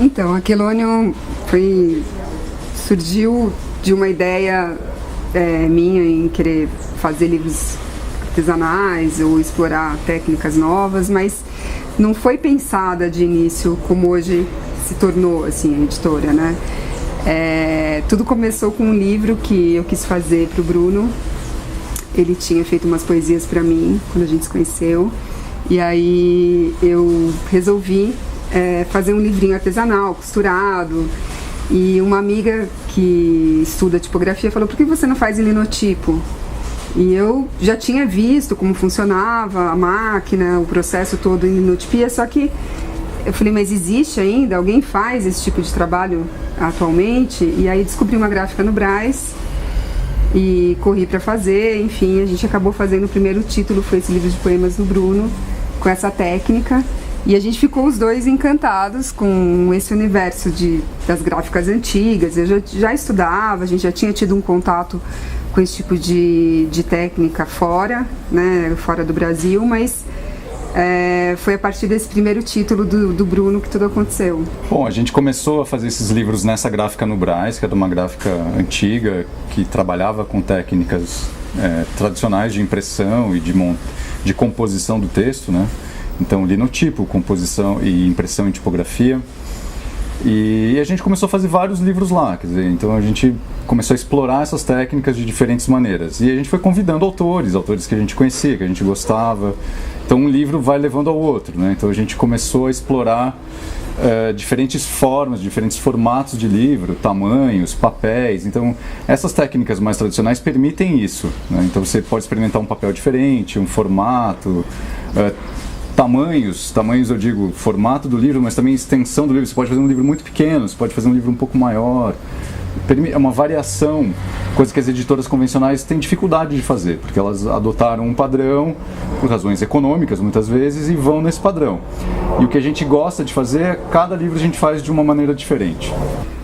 Então, a Quelônio surgiu de uma ideia minha em querer fazer livros artesanais ou explorar técnicas novas, mas não foi pensada de início como hoje se tornou assim, a editora, né? Tudo começou com um livro que eu quis fazer para o Bruno. Ele tinha feito umas poesias para mim quando a gente se conheceu, e aí eu resolvi fazer um livrinho artesanal, costurado. E uma amiga que estuda tipografia falou: por que você não faz em linotipo? E eu já tinha visto como funcionava a máquina, o processo todo em linotipia, só que eu falei: mas existe ainda? Alguém faz esse tipo de trabalho atualmente? E aí descobri uma gráfica no Brás e corri para fazer. Enfim, a gente acabou fazendo o primeiro título, foi esse livro de poemas do Bruno, com essa técnica. E a gente ficou os dois encantados com esse universo das gráficas antigas. Eu já estudava, a gente já tinha tido um contato com esse tipo de técnica fora, né, fora do Brasil, mas foi a partir desse primeiro título do Bruno que tudo aconteceu. Bom, a gente começou a fazer esses livros nessa gráfica no Brás, que era uma gráfica antiga, que trabalhava com técnicas tradicionais de impressão e de composição do texto, né? Então, linotipo, composição e impressão em tipografia. E a gente começou a fazer vários livros lá, quer dizer, então a gente começou a explorar essas técnicas de diferentes maneiras. E a gente foi convidando autores que a gente conhecia, que a gente gostava. Então um livro vai levando ao outro, né? Então a gente começou a explorar diferentes formas, diferentes formatos de livro, tamanhos, papéis. Então essas técnicas mais tradicionais permitem isso, né? Então você pode experimentar um papel diferente, um formato, tamanhos eu digo formato do livro, mas também extensão do livro. Você pode fazer um livro muito pequeno, você pode fazer um livro um pouco maior. É uma variação, coisa que as editoras convencionais têm dificuldade de fazer, porque elas adotaram um padrão por razões econômicas muitas vezes e vão nesse padrão. E o que a gente gosta de fazer é cada livro a gente faz de uma maneira diferente.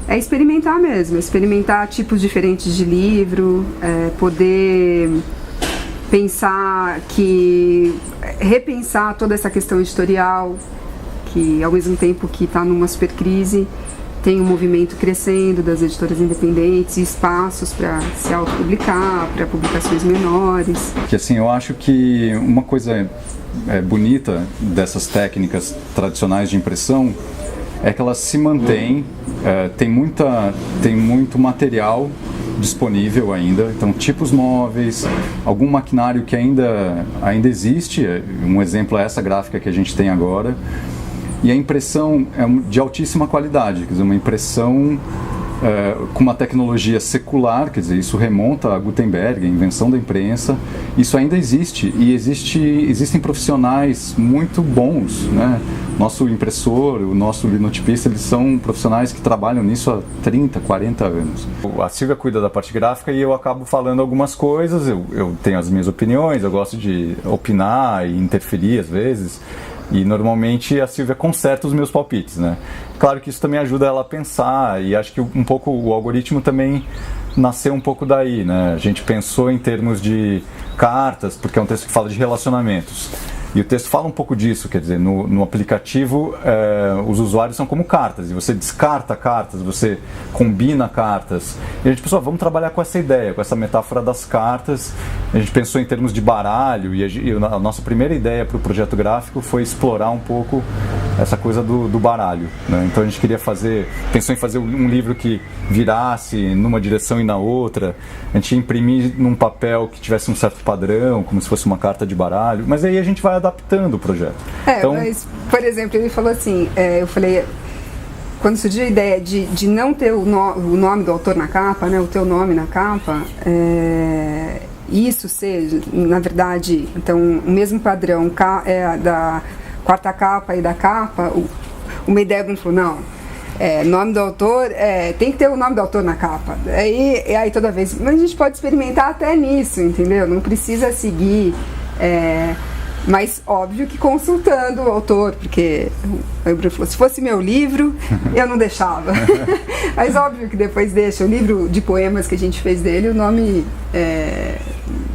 É experimentar mesmo, experimentar tipos diferentes de livro, poder repensar toda essa questão editorial, que ao mesmo tempo que está numa super crise, tem um movimento crescendo das editoras independentes, espaços para se autopublicar, para publicações menores. Que assim, eu acho que uma coisa bonita dessas técnicas tradicionais de impressão é que elas se mantêm, tem muito material disponível ainda, então tipos móveis, algum maquinário que ainda existe, um exemplo é essa gráfica que a gente tem agora, e a impressão é de altíssima qualidade, quer dizer, uma impressão com uma tecnologia secular, quer dizer, isso remonta a Gutenberg, a invenção da imprensa, isso ainda existe, e existem profissionais muito bons, né? Nosso impressor, o nosso linotipista, eles são profissionais que trabalham nisso há 30, 40 anos. A Silvia cuida da parte gráfica e eu acabo falando algumas coisas, eu tenho as minhas opiniões, eu gosto de opinar e interferir às vezes, e normalmente a Silvia conserta os meus palpites, né? Claro que isso também ajuda ela a pensar, e acho que um pouco o algoritmo também nasceu um pouco daí, né? A gente pensou em termos de cartas, porque é um texto que fala de relacionamentos. E o texto fala um pouco disso, quer dizer, no aplicativo os usuários são como cartas, e você descarta cartas, você combina cartas. E a gente pensou, vamos trabalhar com essa ideia, com essa metáfora das cartas. A gente pensou em termos de baralho, e a nossa primeira ideia para o projeto gráfico foi explorar um pouco essa coisa do baralho, né? Então a gente pensou em fazer um livro que virasse numa direção e na outra, a gente ia imprimir num papel que tivesse um certo padrão, como se fosse uma carta de baralho, mas aí a gente vai adaptando o projeto. Então, mas, por exemplo, ele falou assim, eu falei, quando surgiu a ideia de não ter o nome do autor na capa, né, o teu nome na capa, isso ser, na verdade, então, o mesmo padrão da quarta capa e da capa, uma ideia que falou, não, nome do autor, tem que ter o nome do autor na capa. Aí toda vez, mas a gente pode experimentar até nisso, entendeu? Não precisa seguir, mas óbvio que consultando o autor, porque o Bruno falou, se fosse meu livro, eu não deixava. Mas óbvio que depois deixa. O livro de poemas que a gente fez dele, o nome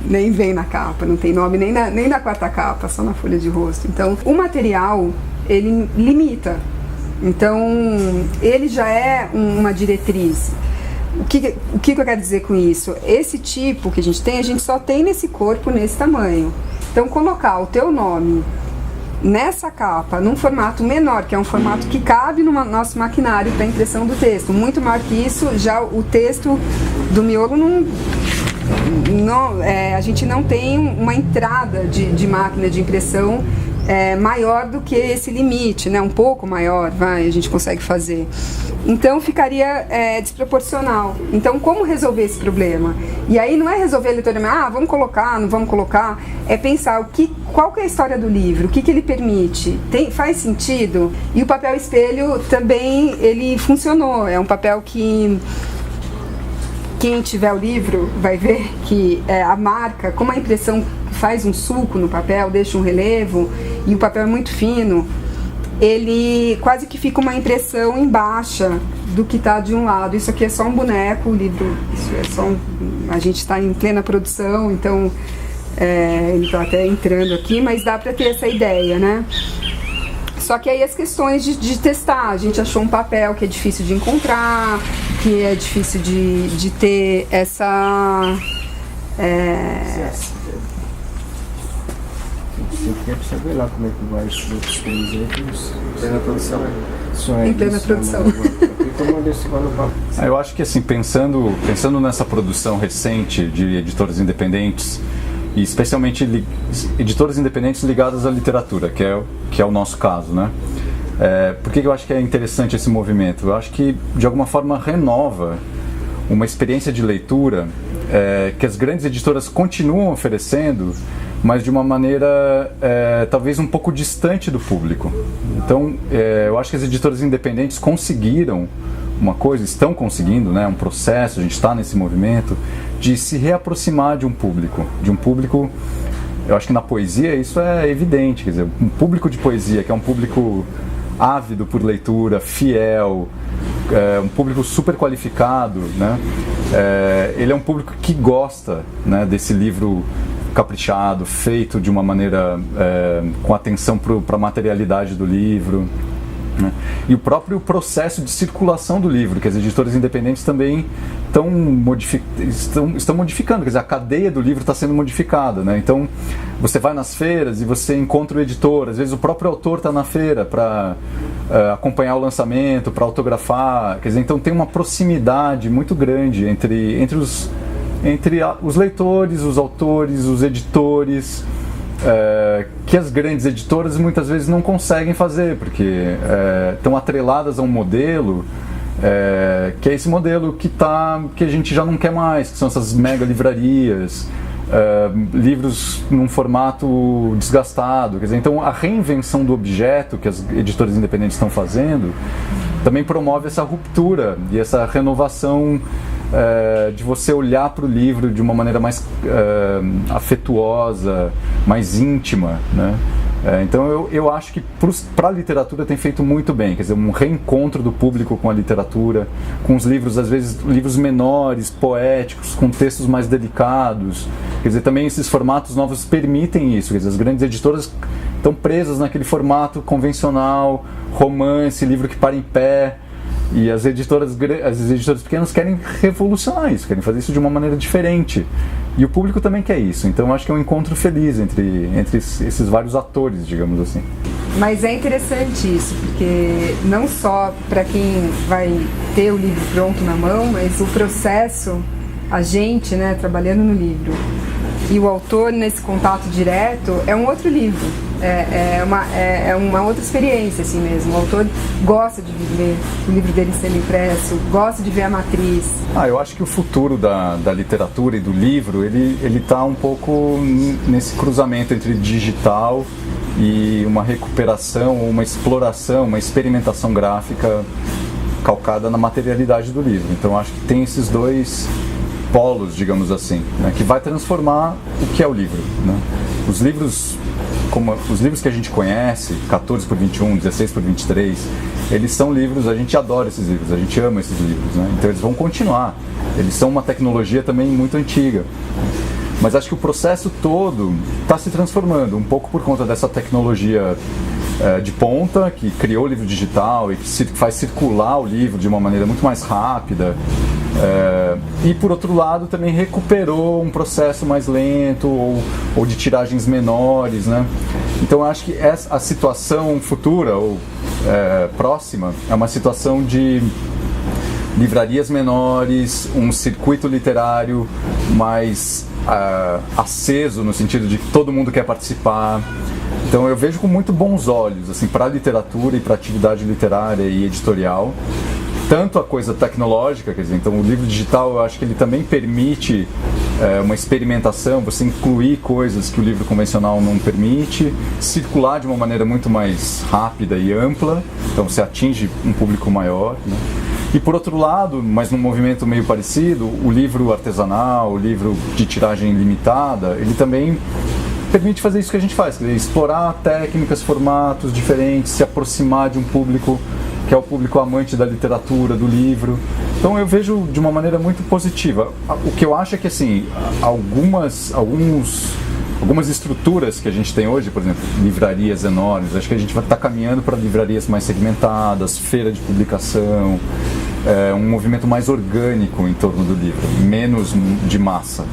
nem vem na capa, não tem nome nem na quarta capa, só na folha de rosto. Então, o material, ele limita. Então, ele já é uma diretriz. O que eu quero dizer com isso? Esse tipo que a gente só tem nesse corpo, nesse tamanho. Então, colocar o teu nome nessa capa, num formato menor, que é um formato que cabe no nosso maquinário para impressão do texto. Muito maior que isso, já o texto do miolo a gente não tem uma entrada de máquina de impressão maior do que esse limite, né? Um pouco maior, a gente consegue fazer. Então ficaria desproporcional. Então, como resolver esse problema? E aí não é resolver aleatoriamente, vamos colocar, não vamos colocar, é pensar qual que é a história do livro, o que ele permite, faz sentido? E o papel espelho também, ele funcionou, é um papel que quem tiver o livro vai ver que a marca, como a impressão faz um sulco no papel, deixa um relevo, e o papel é muito fino, ele quase que fica uma impressão em baixa do que está de um lado. Isso aqui é só um boneco, o livro, isso é só a gente está em plena produção, então ele está até entrando aqui, mas dá para ter essa ideia, né? Só que aí as questões de testar, a gente achou um papel que é difícil de encontrar, que é difícil de ter essa... Você quer saber lá como é que vai os outros filmes aí, plena produção. Em plena produção. Eu acho que assim, pensando nessa produção recente de editores independentes, e especialmente editores independentes ligados à literatura, que é o nosso caso, né? Por que eu acho que é interessante esse movimento? Eu acho que, de alguma forma, renova uma experiência de leitura que as grandes editoras continuam oferecendo, mas de uma maneira talvez um pouco distante do público. Então, eu acho que as editoras independentes conseguiram uma coisa, estão conseguindo, né, um processo, a gente está nesse movimento, de se reaproximar de um público, eu acho que na poesia isso é evidente, quer dizer, um público de poesia, que é um público ávido por leitura, fiel, um público super qualificado, né, ele é um público que gosta, né, desse livro caprichado, feito de uma maneira com atenção para a materialidade do livro, né? E o próprio processo de circulação do livro, que as editoras independentes também estão modificando, quer dizer, a cadeia do livro está sendo modificada, né? Então você vai nas feiras e você encontra o editor, às vezes o próprio autor está na feira para acompanhar o lançamento, para autografar, quer dizer, então tem uma proximidade muito grande entre os leitores, os autores, os editores, que as grandes editoras muitas vezes não conseguem fazer, porque estão atreladas a um modelo que é esse modelo que a gente já não quer mais, que são essas mega livrarias, livros num formato desgastado. Quer dizer, então a reinvenção do objeto que as editoras independentes estão fazendo também promove essa ruptura e essa renovação de você olhar para o livro de uma maneira mais afetuosa, mais íntima, né? Então eu acho que para a literatura tem feito muito bem, quer dizer, um reencontro do público com a literatura, com os livros, às vezes livros menores, poéticos, com textos mais delicados, quer dizer, também esses formatos novos permitem isso, quer dizer, as grandes editoras estão presas naquele formato convencional, romance, livro que para em pé, e as editoras pequenas querem revolucionar isso, querem fazer isso de uma maneira diferente. E o público também quer isso. Então eu acho que é um encontro feliz entre esses vários atores, digamos assim. Mas é interessante isso, porque não só para quem vai ter o livro pronto na mão, mas o processo, a gente, né, trabalhando no livro, e o autor nesse contato direto, é um outro livro. É uma outra experiência assim mesmo. O autor gosta de ver o livro dele sendo impresso, gosta de ver a matriz. Eu acho que o futuro da literatura e do livro, ele está um pouco nesse cruzamento entre digital e uma recuperação, uma exploração, uma experimentação gráfica calcada na materialidade do livro. Então acho que tem esses dois polos, digamos assim, né, que vai transformar o que é o livro, né? Os livros, como os livros que a gente conhece, 14x21, 16x23, eles são livros, a gente adora esses livros, a gente ama esses livros, né? Então eles vão continuar, eles são uma tecnologia também muito antiga, mas acho que o processo todo está se transformando, um pouco por conta dessa tecnologia de ponta, que criou o livro digital e que faz circular o livro de uma maneira muito mais rápida. E por outro lado também recuperou um processo mais lento ou de tiragens menores, né? Então eu acho que a situação futura ou próxima é uma situação de livrarias menores, um circuito literário mais aceso, no sentido de que todo mundo quer participar. Então eu vejo com muito bons olhos assim, para a literatura e para a atividade literária e editorial. Tanto a coisa tecnológica, quer dizer, então o livro digital eu acho que ele também permite uma experimentação, você incluir coisas que o livro convencional não permite, circular de uma maneira muito mais rápida e ampla, então você atinge um público maior, né? E por outro lado, mas num movimento meio parecido, o livro artesanal, o livro de tiragem limitada, ele também permite fazer isso que a gente faz, quer dizer, explorar técnicas, formatos diferentes, se aproximar de um público que é o público amante da literatura, do livro. Então eu vejo de uma maneira muito positiva. O que eu acho é que assim, algumas estruturas que a gente tem hoje, por exemplo, livrarias enormes, acho que a gente vai estar caminhando para livrarias mais segmentadas, feira de publicação, um movimento mais orgânico em torno do livro, menos de massa.